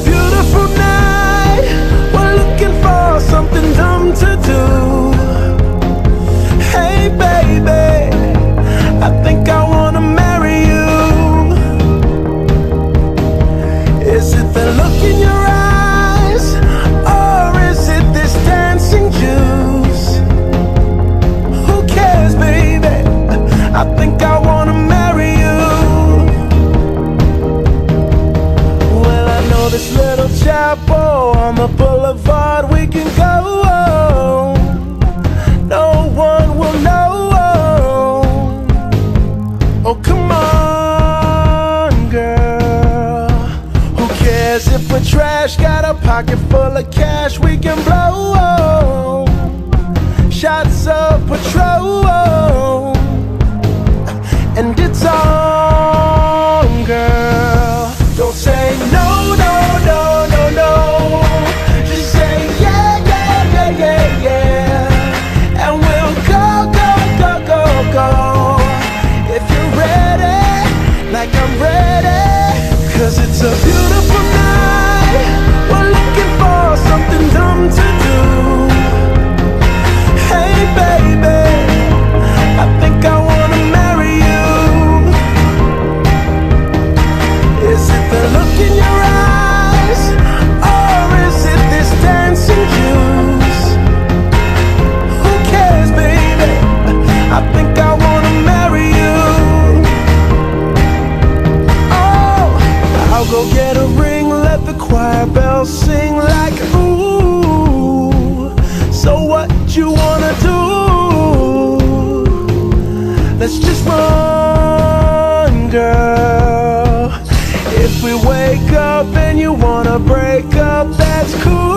beautiful night. We're looking for something dumb to do. Hey baby, I think I wanna marry you. Is it the look in your eyes, or is it this dancing juice? Who cares, baby? I think I wanna marry you. Well, I know this little chapel on the boulevard we can go. No one will know. Oh, come on, girl. Who cares if we're trash? Got a pocket full of cash we can blow. Shots of Patrol, and it's on, girl. Don't say no, no, no, no, no. Just say yeah, yeah, yeah, yeah, yeah. And we'll go, go, go, go, go. If you're ready, like I'm ready. 'Cause it's a beautiful night. We're looking for something dumb to do. Hey baby, I think I wanna marry you. Is it the look in your eyes, or is it this dancing juice? Who cares, baby? I think I wanna marry you. Oh, I'll go get a ring, let the choir bells sing like ooh. So what you wanna do? Let's just run, girl. If we wake up and you wanna break up, that's cool.